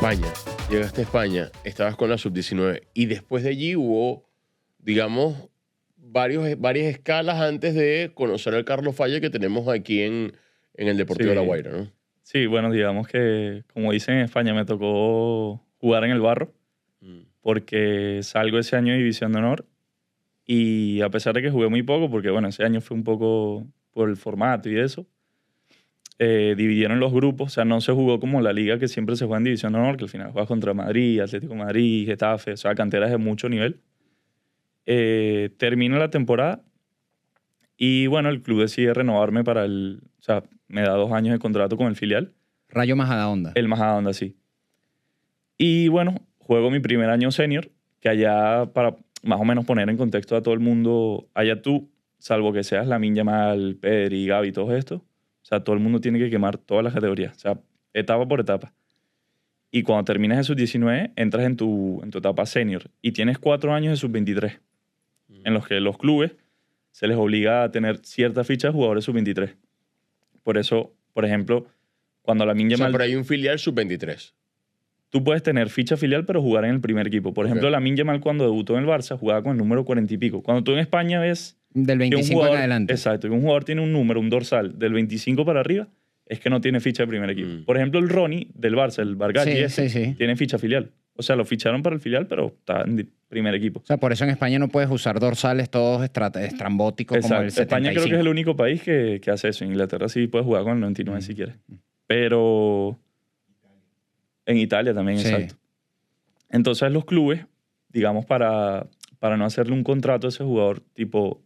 España. Llegaste a España, estabas con la sub-19 y después de allí hubo, digamos, varias escalas antes de conocer al Carlos Falle que tenemos aquí en el Deportivo de La Guaira, ¿no? Sí, bueno, digamos que, como dicen en España, me tocó jugar en el barro porque salgo ese año de División de Honor y a pesar de que jugué muy poco, porque bueno, ese año fue un poco por el formato y eso, dividieron los grupos, o sea, no se jugó como la liga que siempre se juega en División de Honor, que al final juegas contra Madrid, Atlético de Madrid, Getafe, o sea, canteras de mucho nivel. Termina la temporada y bueno, el club decide renovarme o sea, me da 2 años de contrato con el filial. Rayo Majadahonda. El Majadahonda, sí. Y bueno, juego mi primer año senior, que allá, para más o menos poner en contexto a todo el mundo, allá tú, salvo que seas Lamine Yamal, Pedri, Gavi, todos estos, o sea, todo el mundo tiene que quemar todas las categorías, o sea, etapa por etapa. Y cuando terminas de sub-19, entras en tu etapa senior y tienes 4 años de sub-23, en los que los clubes se les obliga a tener cierta ficha de jugadores sub-23. Por eso, por ejemplo, cuando Lamine O sea, Yamal... pero hay un filial sub-23. Tú puedes tener ficha filial, pero jugar en el primer equipo. Por ejemplo, Lamine Yamal cuando debutó en el Barça jugaba con el número 40 y pico. Cuando tú en España ves... Del que un 25 jugador, en adelante. Exacto. Que un jugador tiene un número, un dorsal, del 25 para arriba, es que no tiene ficha de primer equipo. Por ejemplo, el Ronnie del Barça, el Bargatti, Sí. tiene ficha filial. O sea, lo ficharon para el filial, pero está en primer equipo. O sea, por eso en España no puedes usar dorsales todos estrambóticos como el 75. España creo que es el único país que hace eso. En Inglaterra sí puedes jugar con el 99 si quieres. Pero en Italia también, Sí. exacto. Entonces los clubes, digamos, para no hacerle un contrato a ese jugador tipo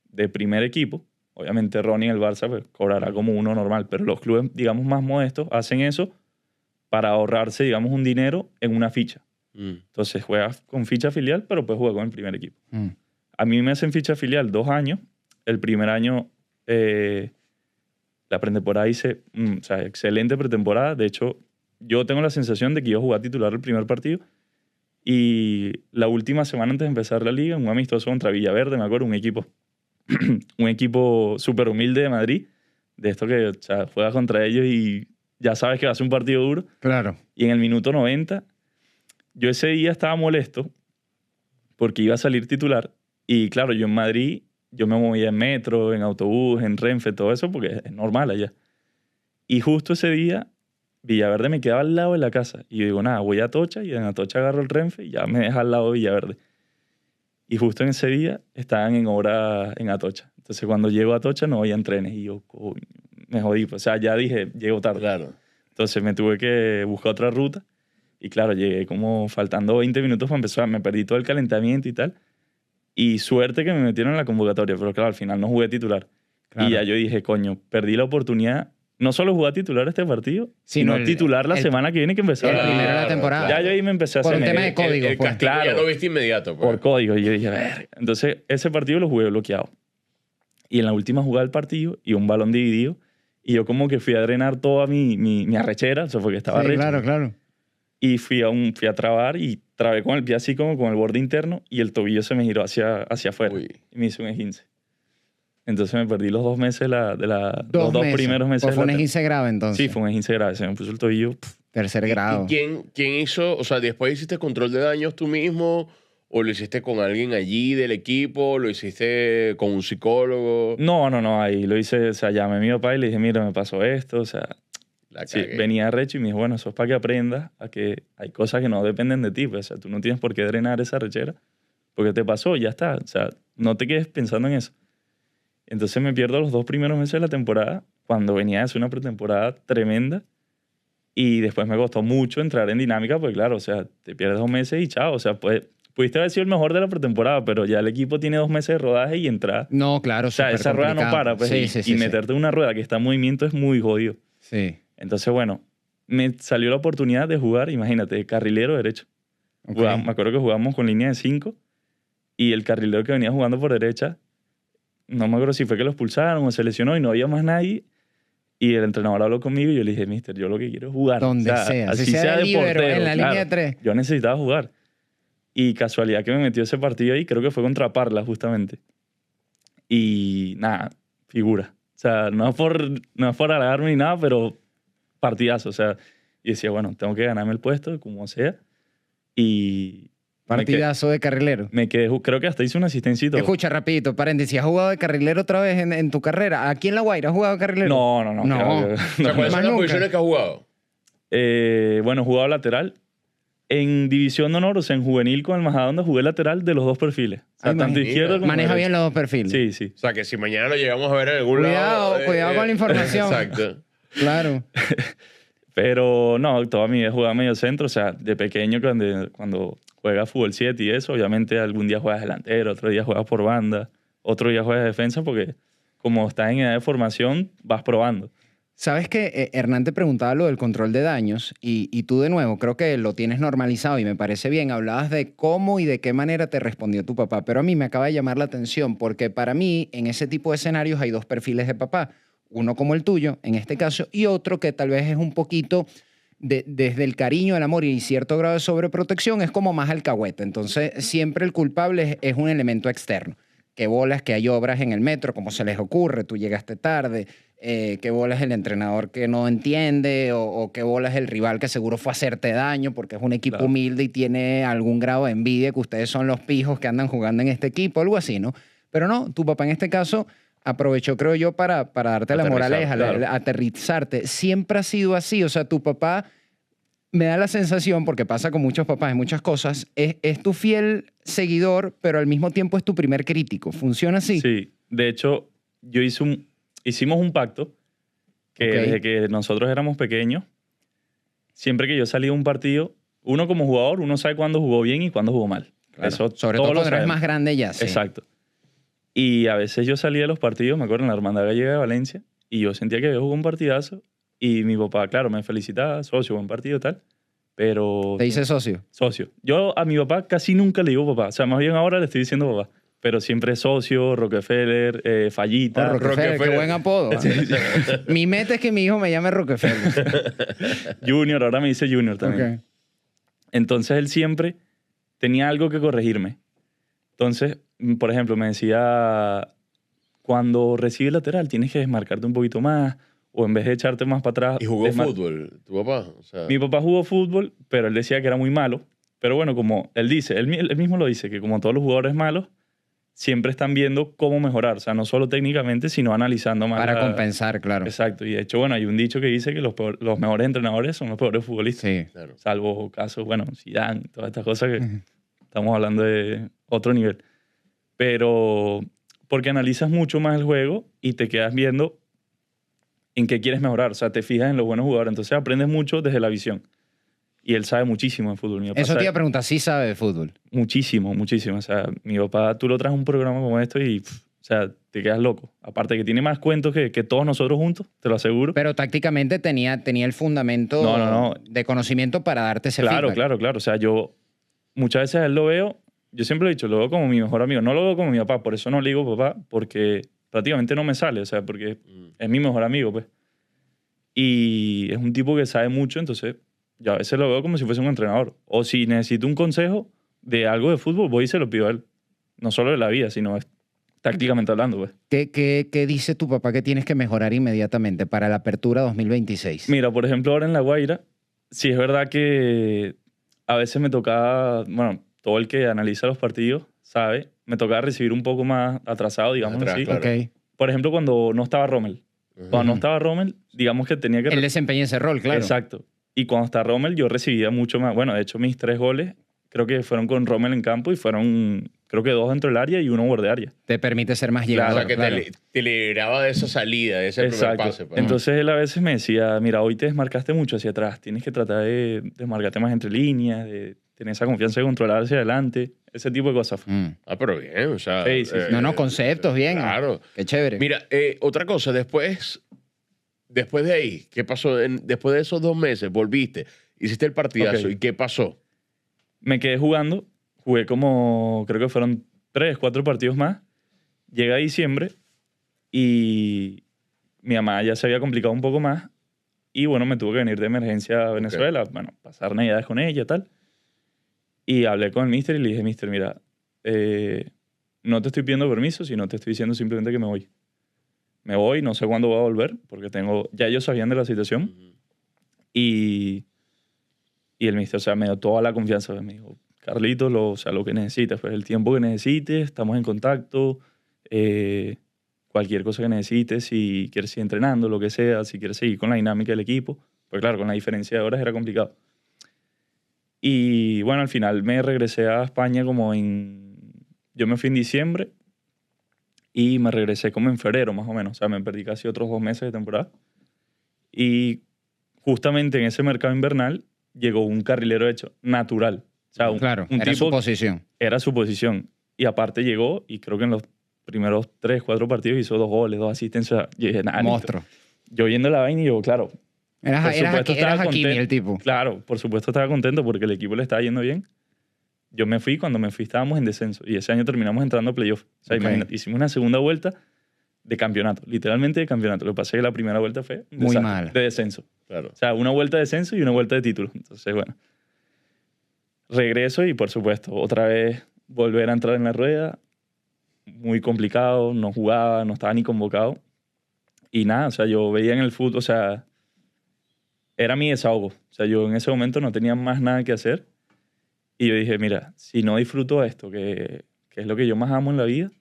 de primer equipo, obviamente Ronnie en el Barça pues, cobrará como uno normal, pero los clubes, digamos, más modestos hacen eso para ahorrarse, digamos, un dinero en una ficha. Entonces juegas con ficha filial, pero puedes jugar con el primer equipo. A mí me hacen ficha filial 2 años. El primer año, la pretemporada hice, o sea, excelente pretemporada. De hecho, yo tengo la sensación de que iba a jugar titular el primer partido. Y la última semana antes de empezar la liga, un amistoso contra Villaverde, me acuerdo, un equipo súper humilde de Madrid, de esto que, o sea, juegas contra ellos y ya sabes que va a ser un partido duro. Claro. Y en el minuto 90, yo ese día estaba molesto porque iba a salir titular. Y claro, yo en Madrid, yo me movía en metro, en autobús, en Renfe, todo eso, porque es normal allá. Y justo ese día, Villaverde me quedaba al lado de la casa. Y yo digo, nada, voy a Atocha y en Atocha agarro el Renfe y ya me deja al lado de Villaverde. Y justo en ese día estaban en hora en Atocha. Entonces cuando llego a Atocha no había trenes y yo, coño, me jodí. O sea, ya dije, llego tarde. Claro. Entonces me tuve que buscar otra ruta. Y claro, llegué como faltando 20 minutos para empezar. Me perdí todo el calentamiento y tal. Y suerte que me metieron en la convocatoria. Pero claro, al final no jugué titular. Claro. Y ya yo dije, coño, perdí la oportunidad. No solo jugar titular este partido, sino titular la semana que viene que empezar. El primero de la temporada. Ya yo ahí me empecé a Por hacer... un tema de código, El pues. castigo ya Claro. lo viste inmediato. Pues. Por código. Y yo dije, a ver. Entonces, ese partido lo jugué bloqueado. Y en la última jugada del partido, y un balón dividido, y yo como que fui a drenar toda mi arrechera, o sea, porque estaba Sí, arrecho. claro. Y fui a trabar y trabé con el pie así como con el borde interno y el tobillo se me giró hacia afuera. Uy. Y me hizo un esguince. Entonces me perdí los 2 meses, los dos meses. primeros meses. Pues fue de un la esguince grave entonces. Sí, fue un esguince grave. Se me puso el tobillo. Tercer grado. ¿Y quién hizo? O sea, después hiciste control de daños tú mismo, o lo hiciste con alguien allí del equipo, lo hiciste con un psicólogo. No. Ahí lo hice, o sea, llamé a mi papá y le dije, mira, me pasó esto, o sea... La Sí, cagué. venía recho y me dijo, bueno, eso es para que aprendas a que hay cosas que no dependen de ti. Pues, o sea, tú no tienes por qué drenar esa rechera porque te pasó, ya está. O sea, no te quedes pensando en eso. Entonces me pierdo los 2 primeros meses de la temporada cuando venía a hacer una pretemporada tremenda y después me costó mucho entrar en dinámica porque, claro, o sea, te pierdes 2 meses y chao. O sea, pudiste haber sido el mejor de la pretemporada, pero ya el equipo tiene 2 meses de rodaje y entrar. No, claro. O sea, esa rueda no para. Pues, y meterte en una rueda que está en movimiento es muy jodido. Sí. Entonces, bueno, me salió la oportunidad de jugar, imagínate, de carrilero derecho. Okay. Me acuerdo que jugábamos con línea de 5 y el carrilero que venía jugando por derecha, no me acuerdo si fue que lo expulsaron o se lesionó y no había más nadie. Y el entrenador habló conmigo y yo le dije, mister, yo lo que quiero es jugar. Donde sea. Así Si sea de líbero, portero. en la claro. línea de 3. Yo necesitaba jugar. Y casualidad que me metió ese partido ahí, creo que fue contra Parla justamente. Y nada, figura. O sea, no es por halagarme ni nada, pero... partidazo, o sea, Y decía, bueno, tengo que ganarme el puesto, como sea. Y Partidazo de carrilero. me quedé, creo que hasta hice una asistencia y todo. Escucha, rapidito, paréntesis, ¿has jugado de carrilero otra vez en tu carrera? ¿Aquí en La Guaira has jugado de carrilero? No. No. O sea, ¿cuáles Más son las nunca. posiciones que has jugado? Bueno, he jugado lateral. En División de Honor, o sea, en juvenil con el Majadahonda jugué lateral de los dos perfiles. O sea, Ay, tanto imagínate. izquierdo como Maneja derecho. bien los dos perfiles. Sí, sí. O sea, que si mañana lo llegamos a ver en algún lado... Cuidado con la información. Exacto. Claro. Pero no, toda mi vida he jugado medio centro. O sea, de pequeño cuando juegas fútbol 7 y eso, obviamente algún día juegas delantero, otro día juegas por banda, otro día juegas defensa porque como estás en edad de formación, vas probando. Sabes que Hernán te preguntaba lo del control de daños y tú de nuevo creo que lo tienes normalizado y me parece bien. Hablabas de cómo y de qué manera te respondió tu papá, pero a mí me acaba de llamar la atención porque para mí en ese tipo de escenarios hay dos perfiles de papá. Uno como el tuyo, en este caso, y otro que tal vez es un poquito desde el cariño, el amor y cierto grado de sobreprotección, es como más alcahueta. Entonces siempre el culpable es un elemento externo. Qué bolas que hay obras en el metro, como se les ocurre, tú llegaste tarde, qué bolas el entrenador que no entiende o qué bolas el rival que seguro fue a hacerte daño porque es un equipo Claro. humilde y tiene algún grado de envidia que ustedes son los pijos que andan jugando en este equipo, algo así, ¿no? Pero no, tu papá en este caso aprovechó, creo yo, para darte la Aterrizar, moraleja, claro. aterrizarte. Siempre ha sido así, o sea, tu papá me da la sensación, porque pasa con muchos papás en muchas cosas, es tu fiel seguidor, pero al mismo tiempo es tu primer crítico. ¿Funciona así? Sí. De hecho, hicimos un pacto que Ok. desde que nosotros éramos pequeños, siempre que yo salía a un partido, uno como jugador, uno sabe cuándo jugó bien y cuándo jugó mal. Claro. Eso Sobre todos todo lo cuando eres sabemos. más grande ya, sí. Exacto. Y a veces yo salía de los partidos, me acuerdo en la Hermandad Gallega de Valencia, y yo sentía que había jugado un partidazo, y mi papá, claro, me felicitaba, socio, buen partido, tal, pero... Te dice socio. Socio. Yo a mi papá casi nunca le digo papá, o sea, más bien ahora le estoy diciendo papá, pero siempre es socio, Rockefeller, Fallita. Rockefeller, qué Rockefeller. buen apodo. ¿Ah? Mi meta es que mi hijo me llame Rockefeller. Junior, ahora me dice Junior también. Ok. Entonces él siempre tenía algo que corregirme. Entonces, por ejemplo, me decía, cuando recibes lateral tienes que desmarcarte un poquito más, o en vez de echarte más para atrás... ¿Y jugó fútbol tu papá? O sea, Mi papá jugó fútbol, pero él decía que era muy malo. Pero bueno, como él dice, él mismo lo dice, que como todos los jugadores malos, siempre están viendo cómo mejorar. O sea, no solo técnicamente, sino analizando más. Para compensar, claro. Exacto. Y de hecho, bueno, hay un dicho que dice que los mejores entrenadores son los peores futbolistas. Sí. claro. Salvo casos, bueno, Zidane, todas estas cosas que estamos hablando de otro nivel. Pero porque analizas mucho más el juego y te quedas viendo en qué quieres mejorar. O sea, te fijas en los buenos jugadores. Entonces aprendes mucho desde la visión. Y él sabe muchísimo de fútbol. Mi papá Eso te sabe iba a preguntar, ¿sí sabe de fútbol? muchísimo, muchísimo. O sea, mi papá, tú lo traes a un programa como esto y, o sea, te quedas loco. Aparte que tiene más cuentos que todos nosotros juntos, te lo aseguro. Pero tácticamente tenía el fundamento No. de conocimiento para darte ese Claro, feedback. claro. O sea, yo muchas veces a él lo veo, yo siempre lo he dicho, lo veo como mi mejor amigo. No lo veo como mi papá, por eso no le digo papá, porque prácticamente no me sale, o sea, porque es mi mejor amigo, pues. Y es un tipo que sabe mucho, entonces yo a veces lo veo como si fuese un entrenador. O si necesito un consejo de algo de fútbol, voy y se lo pido a él. No solo de la vida, sino tácticamente hablando, pues. ¿Qué dice tu papá que tienes que mejorar inmediatamente para la apertura 2026? Mira, por ejemplo, ahora en La Guaira, sí es verdad que a veces me tocaba, bueno, todo el que analiza los partidos sabe, me tocaba recibir un poco más atrasado, digamos Atrás, así. claro. Ok. Por ejemplo, cuando no estaba Rommel. Cuando no estaba Rommel, digamos que tenía que... Él desempeña ese rol, claro. Exacto. Y cuando está Rommel, yo recibía mucho más. Bueno, de hecho, mis 3 goles creo que fueron con Rommel en campo y fueron, creo que 2 dentro del área y 1 borde área. Te permite ser más O llegador, sea, que claro. te liberaba de esa salida, de ese primer Exacto. pase. pues. Entonces él a veces me decía, mira, hoy te desmarcaste mucho hacia atrás, tienes que tratar de desmarcarte más entre líneas, de tener esa confianza de controlar hacia adelante, ese tipo de cosas. Ah, pero bien, o sea... Sí, sí, sí. No, conceptos, bien. Claro. Qué chévere. Mira, otra cosa, después de ahí, ¿qué pasó? Después de esos 2 meses, volviste, hiciste el partidazo, Ok. ¿y qué pasó? Me quedé jugando, jugué como, creo que fueron 3, 4 partidos más. Llega diciembre y mi mamá ya se había complicado un poco más y bueno, me tuve que venir de emergencia a Venezuela, bueno, pasar navidades con ella y tal. Y hablé con el mister y le dije, mister, mira, no te estoy pidiendo permiso, sino te estoy diciendo simplemente que me voy. Me voy, no sé cuándo voy a volver, porque ya ellos sabían de la situación. Y Y el mister, o sea, me dio toda la confianza. Me dijo, Carlitos, o sea, lo que necesites, pues el tiempo que necesites, estamos en contacto, cualquier cosa que necesites, si quieres seguir entrenando, lo que sea, si quieres seguir con la dinámica del equipo. Pues claro, con la diferencia de horas era complicado. Y bueno, al final me regresé a España yo me fui en diciembre y me regresé como en febrero más o menos. O sea, me perdí casi otros 2 meses de temporada. Y justamente en ese mercado invernal llegó un carrilero hecho natural. O sea, Claro, un era tipo su posición. era su posición. Y aparte llegó y creo que en los primeros 3, 4 partidos hizo 2 goles, 2 asistencias. O sea, yo dije, nada, Monstruo. yo viendo la vaina y yo, claro, Eras Hakimi contento. el tipo. Claro, por supuesto estaba contento porque el equipo le estaba yendo bien. Yo me fui, cuando me fui estábamos en descenso y ese año terminamos entrando a playoff. O sea, Ok. imagínate, hicimos una segunda vuelta de campeonato, literalmente de campeonato. Lo que pasa es que la primera vuelta fue un Muy desastre, mala. de descenso. Claro. O sea, una vuelta de descenso y una vuelta de título. Entonces, bueno, regreso y por supuesto, otra vez volver a entrar en la rueda. Muy complicado, no jugaba, no estaba ni convocado. Y nada, o sea, yo veía en el fútbol, o sea, era mi desahogo. O sea, yo en ese momento no tenía más nada que hacer. Y yo dije, mira, si no disfruto esto, que es lo que yo más amo en la vida,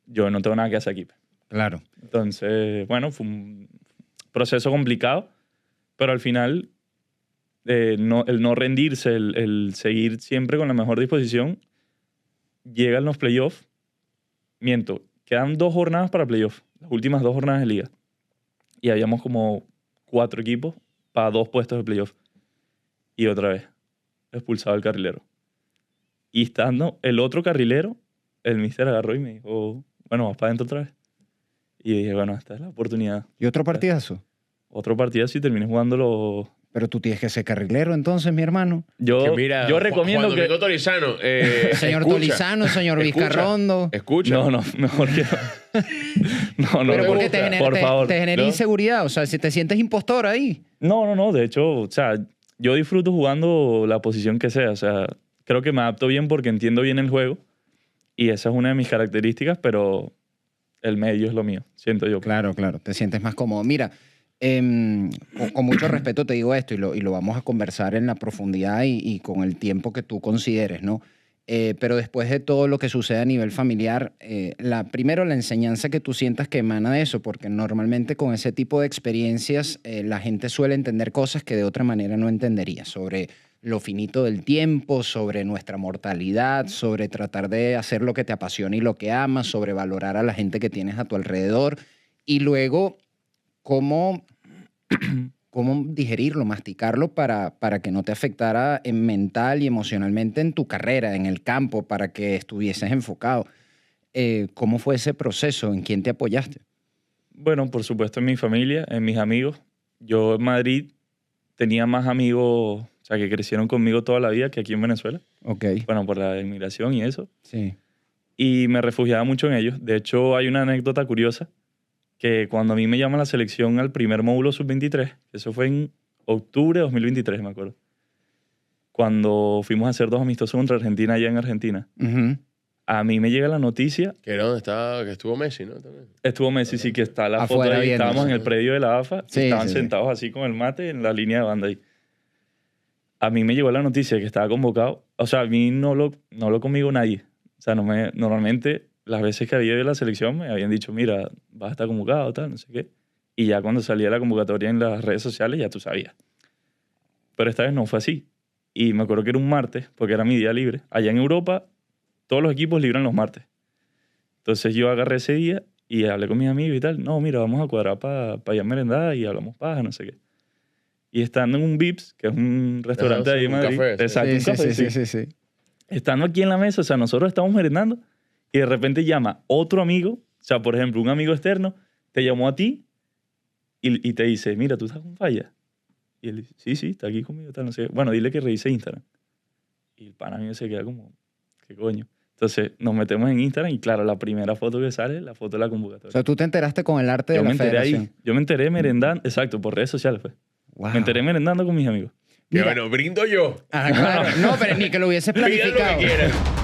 yo no tengo nada que hacer aquí. Claro. Entonces, bueno, fue un proceso complicado, pero al final el no rendirse, el seguir siempre con la mejor disposición, llegan los playoffs. Miento, quedan 2 jornadas para playoffs, las últimas 2 jornadas de liga. Y habíamos como 4 equipos para 2 puestos de playoff. Y otra vez, expulsado el carrilero. Y estando el otro carrilero, el míster agarró y me dijo, bueno, vas para adentro otra vez. Y dije, bueno, esta es la oportunidad. ¿Y otro partidazo? Otro partido así terminé jugando Pero tú tienes que ser carrilero entonces, mi hermano. Que Yo, mira, yo recomiendo Juan que... Domingo Torizano, Señor escucha, Tolizano, señor escucha, Vizcarrondo. Escucha. No, mejor que no. No, Pero me porque gusta. por favor. te genera ¿no? inseguridad. O sea, si te sientes impostor ahí. No. De hecho, o sea, yo disfruto jugando la posición que sea. O sea, creo que me adapto bien porque entiendo bien el juego. Y esa es una de mis características, pero el medio es lo mío, siento yo. Claro, te sientes más cómodo. Mira, con mucho respeto te digo esto y lo vamos a conversar en la profundidad y con el tiempo que tú consideres, ¿no? Pero después de todo lo que sucede a nivel familiar, primero la enseñanza que tú sientas que emana de eso, porque normalmente con ese tipo de experiencias la gente suele entender cosas que de otra manera no entendería, sobre lo finito del tiempo, sobre nuestra mortalidad, sobre tratar de hacer lo que te apasiona y lo que amas, sobre valorar a la gente que tienes a tu alrededor y luego cómo digerirlo, masticarlo para que no te afectara mental y emocionalmente en tu carrera, en el campo, para que estuvieses enfocado. ¿Cómo fue ese proceso? ¿En quién te apoyaste? Bueno, por supuesto en mi familia, en mis amigos. Yo en Madrid tenía más amigos, o sea, que crecieron conmigo toda la vida que aquí en Venezuela. Ok. Bueno, por la inmigración y eso. Sí. Y me refugiaba mucho en ellos. De hecho, hay una anécdota curiosa que cuando a mí me llaman la selección al primer módulo sub-23, eso fue en octubre de 2023, me acuerdo, cuando fuimos a hacer 2 amistosos contra Argentina allá en Argentina, Ujú. a mí me llega la noticia, Que era donde estaba, que estuvo Messi, ¿no? También. estuvo Messi, sí, que está la Afuera foto ahí, viendo, estábamos sí. en el predio de la AFA, Sí, y estaban sí. sentados así con el mate en la línea de banda ahí. A mí me llegó la noticia de que estaba convocado, o sea, a mí no lo conmigo nadie, o sea, normalmente las veces que había ido a la selección me habían dicho, mira, vas a estar convocado, tal, no sé qué. Y ya cuando salía la convocatoria en las redes sociales ya tú sabías. Pero esta vez no fue así. Y me acuerdo que era un martes, porque era mi día libre. Allá en Europa, todos los equipos libran los martes. Entonces yo agarré ese día y hablé con mis amigos y tal. No, mira, vamos a cuadrar para ir a merendar y hablamos paja, no sé qué. Y estando en un Vips, que es un restaurante sí, ahí en un Madrid. café, sí. Exacto, un café, sí. Estando aquí en la mesa, o sea, nosotros estamos merendando y de repente llama otro amigo, o sea, por ejemplo, un amigo externo, te llamó a ti y te dice, mira, ¿tú estás con Falla? Y él dice, sí, está aquí conmigo, tal, no sé. Bueno, dile que revise Instagram. Y el pana mío se queda como, ¿qué coño? Entonces nos metemos en Instagram y claro, la primera foto que sale es la foto de la O convocatoria. sea, tú te enteraste con el arte Yo de me la enteré federación. ahí, yo me enteré merendando, exacto, por redes sociales pues. Wow. Me enteré merendando con mis amigos. Que Mira. bueno, brindo yo. Ah, claro. No, pero ni que lo hubieses Pidan lo que planificado. quieran.